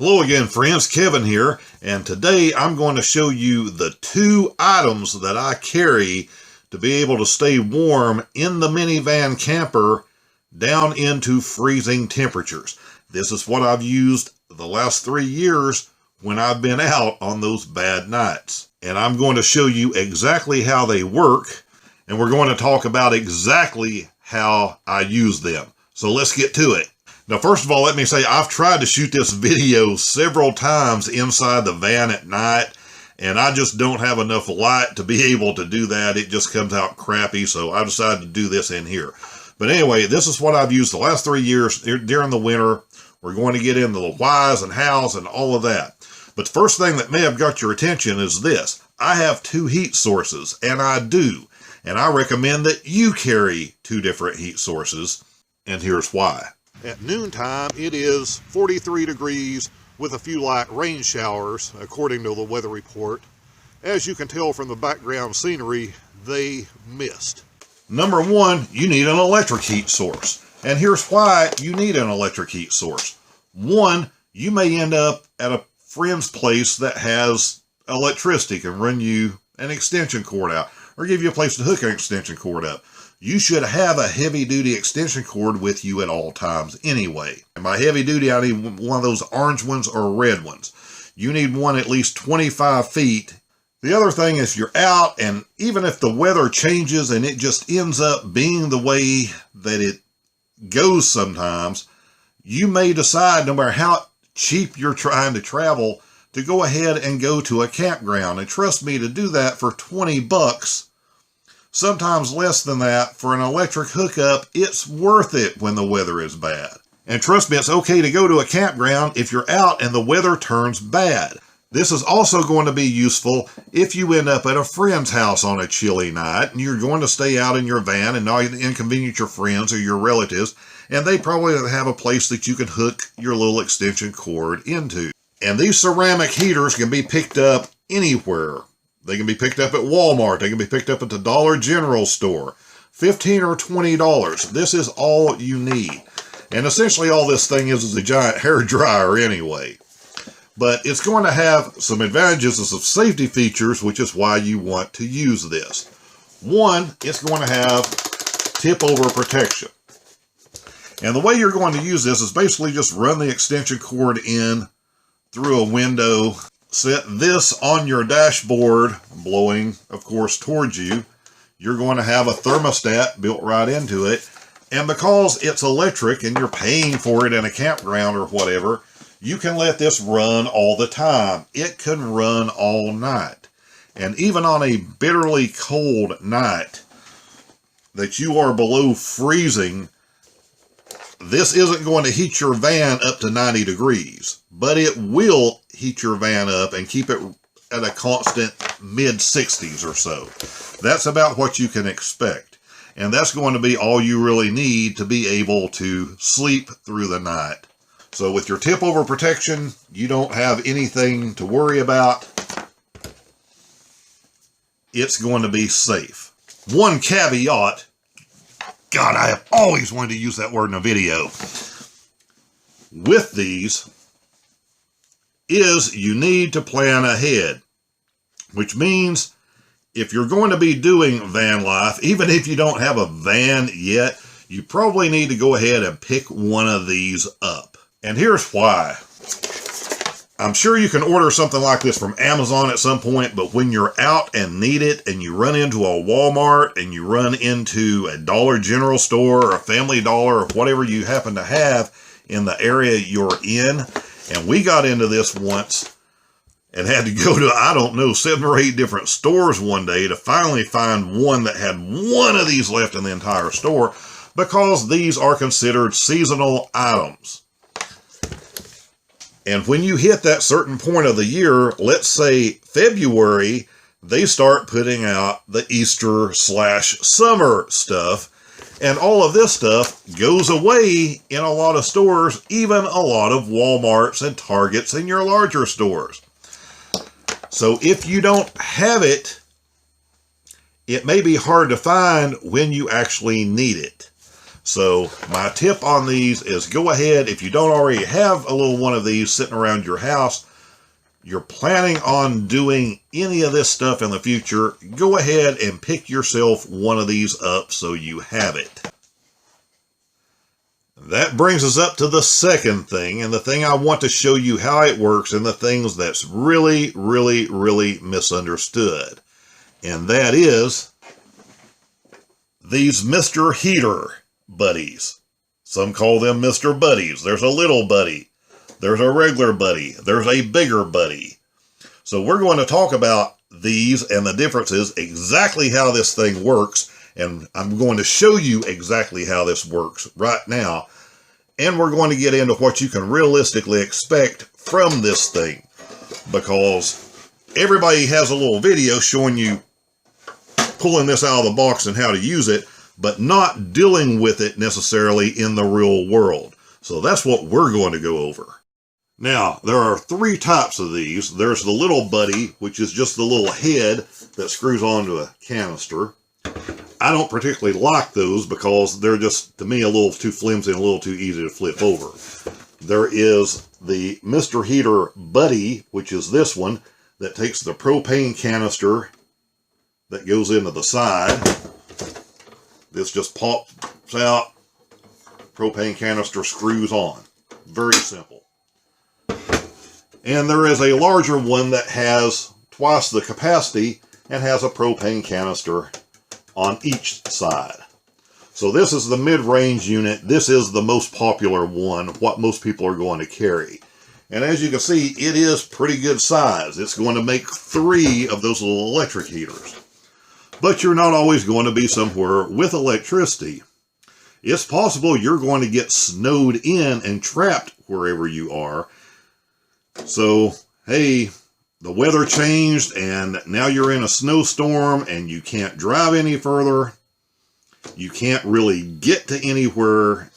Hello again, friends. Kevin here, and today I'm going to show you the 2 items that I carry to be able to stay warm in the minivan camper down into freezing temperatures. This is what I've used the last 3 years when I've been out on those bad nights. And I'm going to show you exactly how they work, and we're going to talk about exactly how I use them. So let's get to it. Now, first of all, let me say I've tried to shoot this video several times inside the van at night, and I just don't have enough light to be able to do that. It just comes out crappy, so I decided to do this in here. But anyway, this is what I've used the last 3 years during the winter. We're going to get into the whys and hows and all of that. But the first thing that may have got your attention is this. I have 2 heat sources, and I do. And I recommend that you carry 2 different heat sources, and here's why. At noontime, it is 43 degrees with a few light rain showers, according to the weather report. As you can tell from the background scenery, they mist. Number 1, you need an electric heat source. And here's why you need an electric heat source. 1, you may end up at a friend's place that has electricity, can run you an extension cord out, or give you a place to hook an extension cord up. You should have a heavy-duty extension cord with you at all times anyway. And by heavy-duty, I need one of those orange ones or red ones. You need one at least 25 feet. The other thing is you're out, and even if the weather changes and it just ends up being the way that it goes sometimes, you may decide, no matter how cheap you're trying to travel, to go ahead and go to a campground. And trust me, to do that for 20 bucks, sometimes less than that, for an electric hookup, it's worth it when the weather is bad. And trust me, it's okay to go to a campground if you're out and the weather turns bad. This is also going to be useful if you end up at a friend's house on a chilly night and you're going to stay out in your van and not inconvenience your friends or your relatives, and they probably have a place that you can hook your little extension cord into. And these ceramic heaters can be picked up anywhere. They can be picked up at Walmart. They can be picked up at the Dollar General store. $15 or $20. This is all you need. And essentially all this thing is a giant hair dryer anyway. But it's going to have some advantages and some safety features, which is why you want to use this. 1, it's going to have tip-over protection. And the way you're going to use this is basically just run the extension cord in through a window. Set this on your dashboard, blowing, of course, towards you. You're going to have a thermostat built right into it. And because it's electric and you're paying for it in a campground or whatever, you can let this run all the time. It can run all night. And even on a bitterly cold night that you are below freezing, this isn't going to heat your van up to 90 degrees, but it will heat your van up and keep it at a constant mid-60s or so. That's about what you can expect. And that's going to be all you really need to be able to sleep through the night. So with your tip-over protection, you don't have anything to worry about. It's going to be safe. One caveat, God, I have always wanted to use that word in a video, with these is you need to plan ahead, which means if you're going to be doing van life, even if you don't have a van yet, you probably need to go ahead and pick one of these up. And here's why. I'm sure you can order something like this from Amazon at some point, but when you're out and need it and you run into a Walmart and you run into a Dollar General store or a Family Dollar or whatever you happen to have in the area you're in, and we got into this once and had to go to, I don't know, 7 or 8 different stores one day to finally find one that had one of these left in the entire store, because these are considered seasonal items. And when you hit that certain point of the year, let's say February, they start putting out the Easter/summer stuff. And all of this stuff goes away in a lot of stores, even a lot of Walmarts and Targets and your larger stores. So if you don't have it, it may be hard to find when you actually need it. So my tip on these is go ahead, if you don't already have a little one of these sitting around your house, you're planning on doing any of this stuff in the future, go ahead and pick yourself one of these up so you have it. That brings us up to the second thing, and the thing I want to show you how it works and the things that's really, really, really misunderstood. And that is these Mr. Heater buddies. Some call them Mr. Buddies. There's a little buddy. There's a regular buddy. There's a bigger buddy. So we're going to talk about these and the differences, exactly how this thing works, and I'm going to show you exactly how this works right now. And we're going to get into what you can realistically expect from this thing, because everybody has a little video showing you pulling this out of the box and how to use it, but not dealing with it necessarily in the real world. So that's what we're going to go over. Now, there are three types of these. There's the little buddy, which is just the little head that screws onto a canister. I don't particularly like those because they're just, to me, a little too flimsy and a little too easy to flip over. There is the Mr. Heater Buddy, which is this one, that takes the propane canister that goes into the side. This just pops out, propane canister screws on. Very simple. And there is a larger one that has twice the capacity and has a propane canister on each side. So this is the mid-range unit. This is the most popular one, what most people are going to carry. And as you can see, it is pretty good size. It's going to make 3 of those little electric heaters. But you're not always going to be somewhere with electricity. It's possible you're going to get snowed in and trapped wherever you are. So, hey, the weather changed and now you're in a snowstorm and you can't drive any further. You can't really get to anywhere,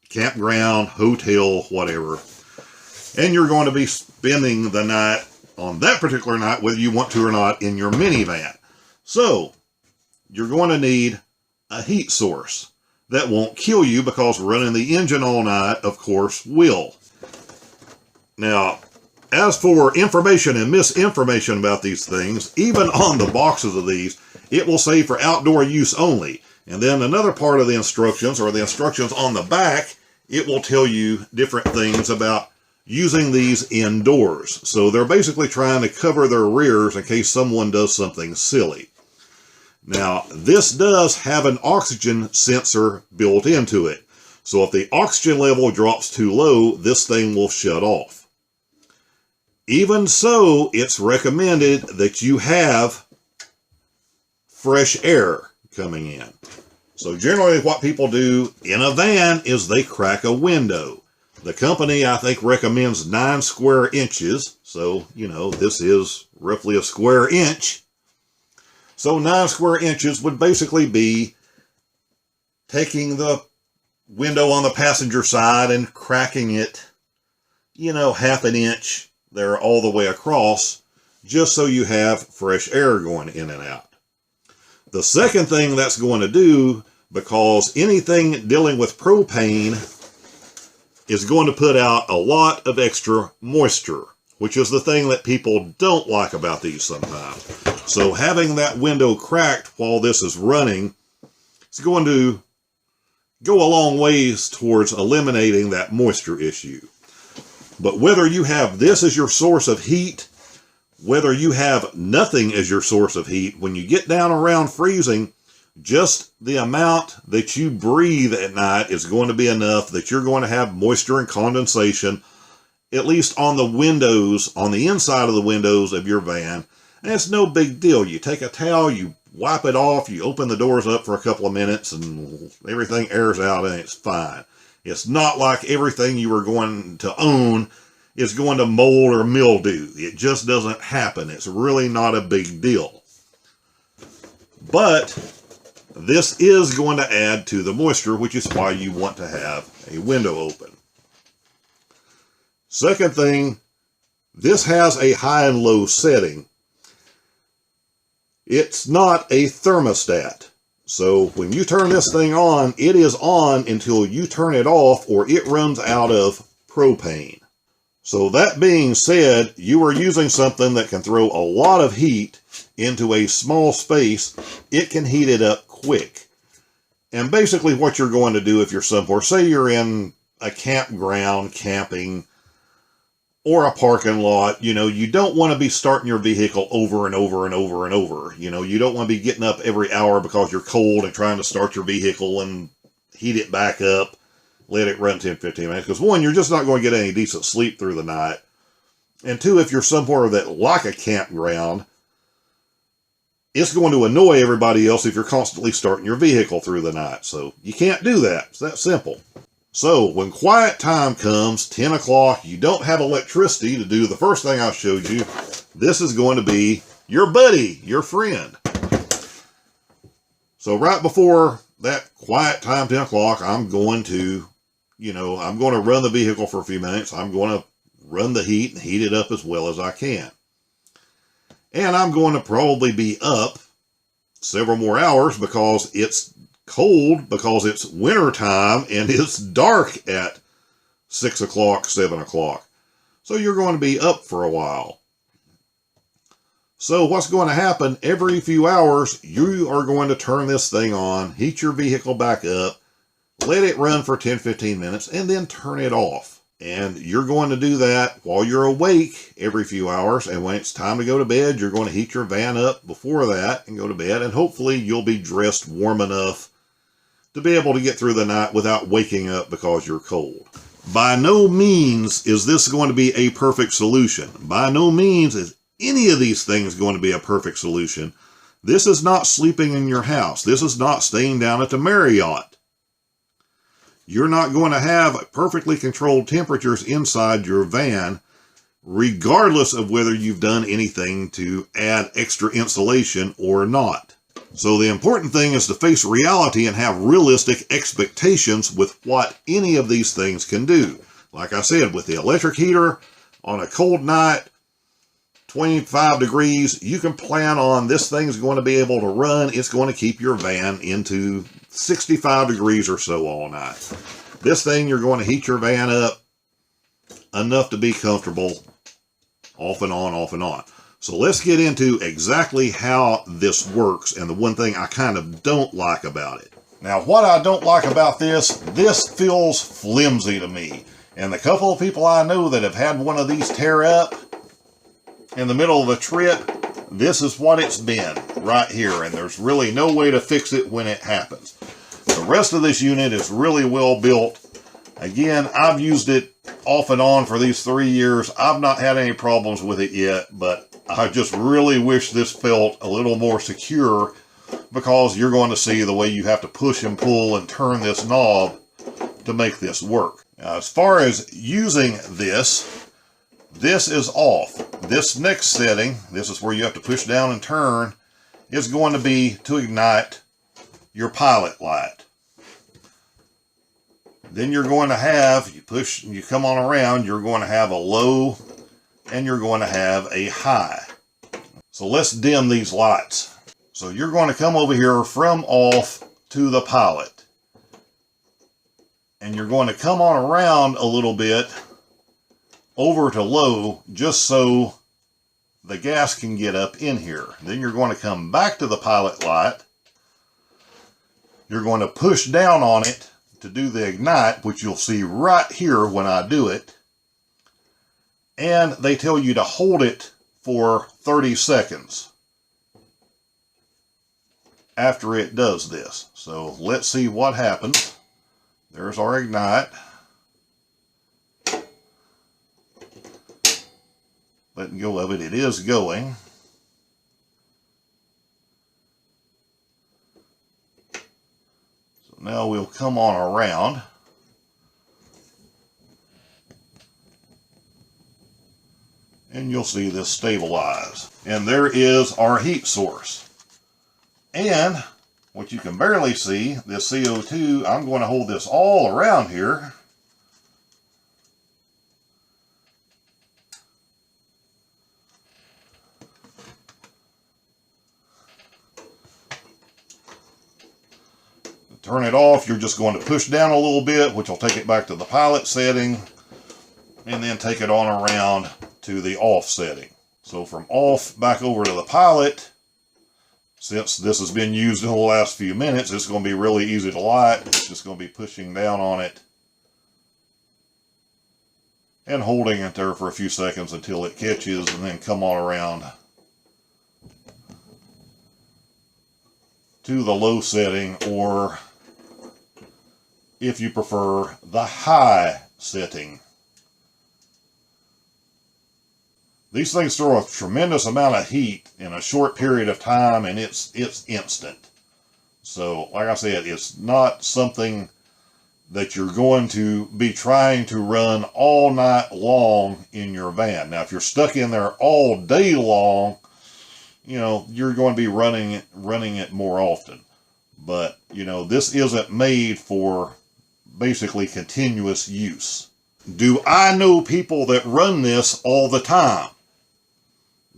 campground, hotel, whatever. And you're going to be spending the night, on that particular night, whether you want to or not, in your minivan. So, you're going to need a heat source that won't kill you, because running the engine all night, of course, will. Now, as for information and misinformation about these things, even on the boxes of these, it will say for outdoor use only. And then another part of the instructions, or the instructions on the back, it will tell you different things about using these indoors. So they're basically trying to cover their rears in case someone does something silly. Now, this does have an oxygen sensor built into it. So if the oxygen level drops too low, this thing will shut off. Even so, it's recommended that you have fresh air coming in. So generally what people do in a van is they crack a window. The company, I think, recommends 9 square inches. So, you know, this is roughly a square inch. So 9 square inches would basically be taking the window on the passenger side and cracking it, you know, half an inch there all the way across, just so you have fresh air going in and out. The second thing that's going to do, because anything dealing with propane is going to put out a lot of extra moisture, which is the thing that people don't like about these sometimes. So having that window cracked while this is running is going to go a long ways towards eliminating that moisture issue. But whether you have this as your source of heat, whether you have nothing as your source of heat, when you get down around freezing, just the amount that you breathe at night is going to be enough that you're going to have moisture and condensation, at least on the windows, on the inside of the windows of your van. And it's no big deal. You take a towel, you wipe it off, you open the doors up for a couple of minutes, and everything airs out and it's fine. It's not like everything you are going to own is going to mold or mildew. It just doesn't happen. It's really not a big deal. But this is going to add to the moisture, which is why you want to have a window open. Second thing, this has a high and low setting. It's not a thermostat. So when you turn this thing on, it is on until you turn it off or it runs out of propane. So that being said, you are using something that can throw a lot of heat into a small space. It can heat it up quick. And basically what you're going to do if you're somewhere, say you're in a campground camping or a parking lot, you know, you don't want to be starting your vehicle over and over and over and over. You know, you don't want to be getting up every hour because you're cold and trying to start your vehicle and heat it back up. Let it run 10, 15 minutes. Because one, you're just not going to get any decent sleep through the night. And two, if you're somewhere that like a campground, it's going to annoy everybody else if you're constantly starting your vehicle through the night. So you can't do that. It's that simple. So when quiet time comes, 10 o'clock, you don't have electricity to do the first thing I showed you. This is going to be your buddy, your friend. So right before that quiet time, 10 o'clock, I'm going to run the vehicle for a few minutes. I'm going to run the heat and heat it up as well as I can. And I'm going to probably be up several more hours because it's cold, because it's winter time and it's dark at 6 o'clock, 7 o'clock. So you're going to be up for a while. So what's going to happen, every few hours, you are going to turn this thing on, heat your vehicle back up, let it run for 10, 15 minutes, and then turn it off. And you're going to do that while you're awake every few hours. And when it's time to go to bed, you're going to heat your van up before that and go to bed. And hopefully you'll be dressed warm enough to be able to get through the night without waking up because you're cold. By no means is this going to be a perfect solution. By no means is any of these things going to be a perfect solution. This is not sleeping in your house. This is not staying down at the Marriott. You're not going to have perfectly controlled temperatures inside your van, regardless of whether you've done anything to add extra insulation or not. So the important thing is to face reality and have realistic expectations with what any of these things can do. Like I said, with the electric heater, on a cold night, 25 degrees, you can plan on this thing's going to be able to run. It's going to keep your van into 65 degrees or so all night. This thing, you're going to heat your van up enough to be comfortable off and on, off and on. So let's get into exactly how this works and the one thing I kind of don't like about it. Now, what I don't like about this feels flimsy to me. And the couple of people I know that have had one of these tear up in the middle of a trip, this is what it's been right here. And there's really no way to fix it when it happens. The rest of this unit is really well built. Again, I've used it off and on for these 3 years. I've not had any problems with it yet, but I just really wish this felt a little more secure, because you're going to see the way you have to push and pull and turn this knob to make this work. Now, as far as using this is off. This next setting, this is where you have to push down and turn, is going to be to ignite your pilot light. Then you're going to have, you push, you come on around, you're going to have a low and you're going to have a high. So let's dim these lights. So you're going to come over here from off to the pilot. And you're going to come on around a little bit over to low, just so the gas can get up in here. Then you're going to come back to the pilot light. You're going to push down on it to do the ignite, which you'll see right here when I do it. And they tell you to hold it for 30 seconds after it does this. So let's see what happens. There's our ignite. Letting go of it, it is going. So now we'll come on around. And you'll see this stabilize. And there is our heat source. And what you can barely see, this CO2, I'm going to hold this all around here. turn it off, you're just going to push down a little bit, which will take it back to the pilot setting, and then take it on around to the off setting. So from off back over to the pilot, since this has been used in the last few minutes, it's going to be really easy to light. It's just going to be pushing down on it and holding it there for a few seconds until it catches, and then come on around to the low setting, or if you prefer, the high setting. These things throw a tremendous amount of heat in a short period of time, and it's instant. So, like I said, it's not something that you're going to be trying to run all night long in your van. Now, if you're stuck in there all day long, you know, you're going to be running it more often. But, you know, this isn't made for basically continuous use. Do I know people that run this all the time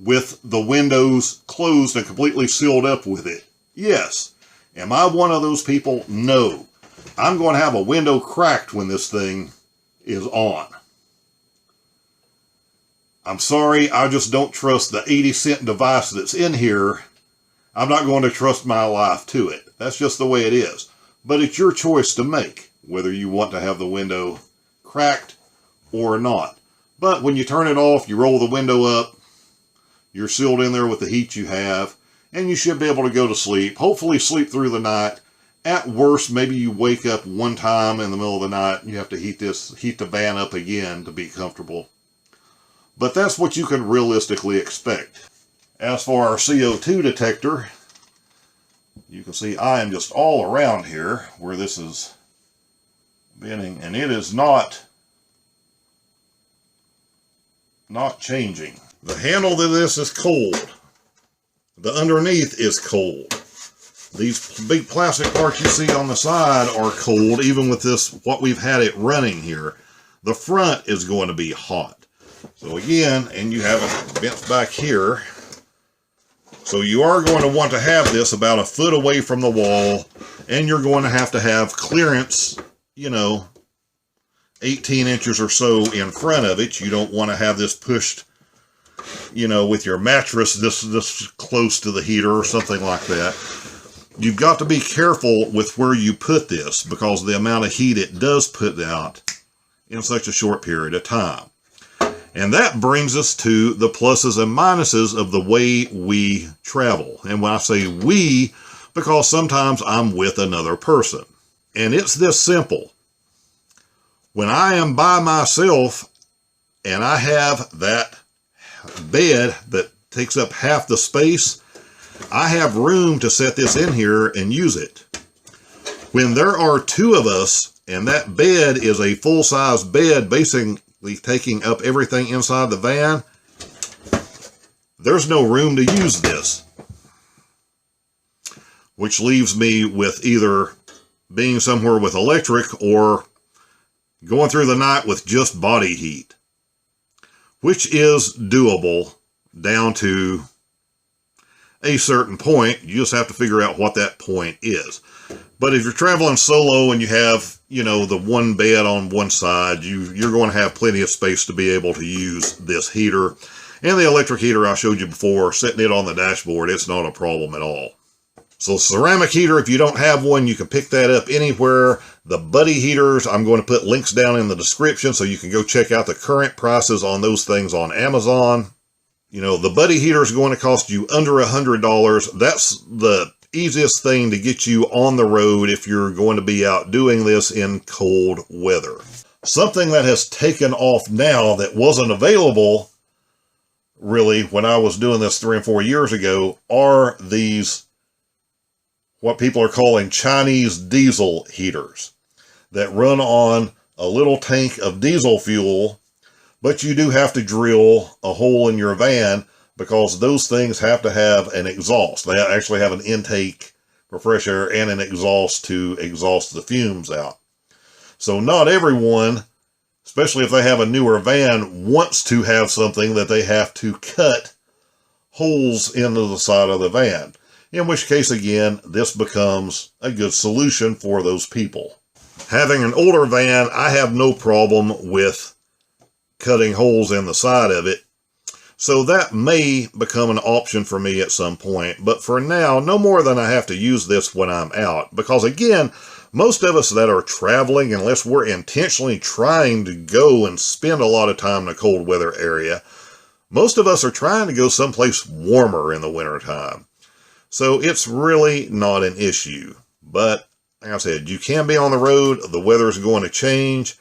with the windows closed and completely sealed up with it? Yes. Am I one of those people? No. I'm going to have a window cracked when this thing is on. I'm sorry, I just don't trust the 80-cent device that's in here. I'm not going to trust my life to it. That's just the way it is. But it's your choice to make, whether you want to have the window cracked or not. But when you turn it off, you roll the window up, you're sealed in there with the heat you have, and you should be able to go to sleep. Hopefully sleep through the night. At worst, maybe you wake up one time in the middle of the night and you have to heat the van up again to be comfortable. But that's what you can realistically expect. As for our CO2 detector, you can see I am just all around here where this is bending, and it is not changing. The handle to this is cold. The underneath is cold. These big plastic parts you see on the side are cold, even with this, what we've had it running here. The front is going to be hot. So again, and you have it bent back here. So you are going to want to have this about a foot away from the wall, and you're going to have clearance, you know, 18 inches or so in front of it. You don't want to have this pushed, you know, with your mattress this close to the heater or something like that. You've got to be careful with where you put this, because of the amount of heat it does put out in such a short period of time. And that brings us to the pluses and minuses of the way we travel. And when I say we, because sometimes I'm with another person. And it's this simple. When I am by myself and I have that bed that takes up half the space, I have room to set this in here and use it. When there are two of us and that bed is a full-size bed, basically taking up everything inside the van, there's no room to use this. Which leaves me with either being somewhere with electric or going through the night with just body heat, which is doable down to a certain point. You just have to figure out what that point is. But if you're traveling solo and you have, you know, the one bed on one side, you're going to have plenty of space to be able to use this heater. And the electric heater I showed you before, setting it on the dashboard, it's not a problem at all. So ceramic heater, if you don't have one, you can pick that up anywhere. The buddy heaters, I'm going to put links down in the description so you can go check out the current prices on those things on Amazon. You know, the buddy heater is going to cost you under $100. That's the easiest thing to get you on the road if you're going to be out doing this in cold weather. Something that has taken off now that wasn't available really when I was doing this 3 and 4 years ago are these, what people are calling Chinese diesel heaters, that run on a little tank of diesel fuel, but you do have to drill a hole in your van because those things have to have an exhaust. They actually have an intake for fresh air and an exhaust to exhaust the fumes out. So not everyone, especially if they have a newer van, wants to have something that they have to cut holes into the side of the van. in which case, again, this becomes a good solution for those people. Having an older van, I have no problem with cutting holes in the side of it, so that may become an option for me at some point. But for now, no more than I have to use this when I'm out, because again, most of us that are traveling, unless we're intentionally trying to go and spend a lot of time in a cold weather area, most of us are trying to go someplace warmer in the wintertime. So it's really not an issue. But like I said, you can be on the road. The weather is going to change.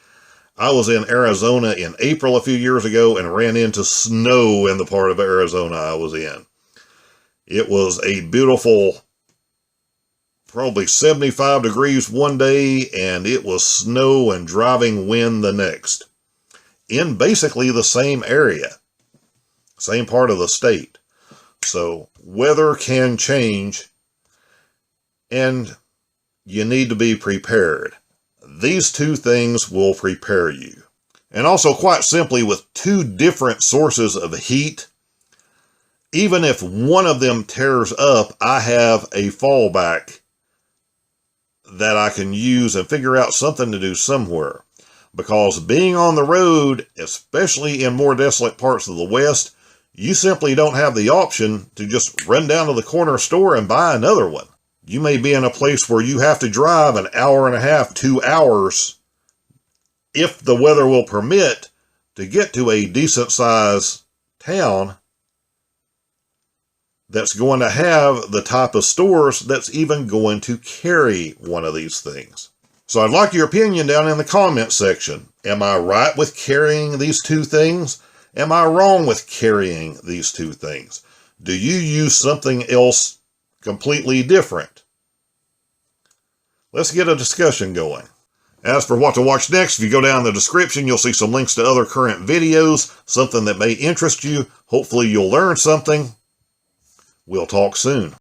I was in Arizona in April a few years ago and ran into snow in the part of Arizona I was in. It was a beautiful, probably 75 degrees one day, and it was snow and driving wind the next. In basically the same area, same part of the state. So weather can change, and you need to be prepared. These two things will prepare you. And also, quite simply, with two different sources of heat, even if one of them tears up, I have a fallback that I can use and figure out something to do somewhere. Because being on the road, especially in more desolate parts of the West, you simply don't have the option to just run down to the corner store and buy another one. You may be in a place where you have to drive an hour and a half, 2 hours, if the weather will permit, to get to a decent sized town that's going to have the type of stores that's even going to carry one of these things. So I'd like your opinion down in the comment section. Am I right with carrying these two things? Am I wrong with carrying these two things? Do you use something else completely different? Let's get a discussion going. As for what to watch next, if you go down in the description, you'll see some links to other current videos, something that may interest you. Hopefully you'll learn something. We'll talk soon.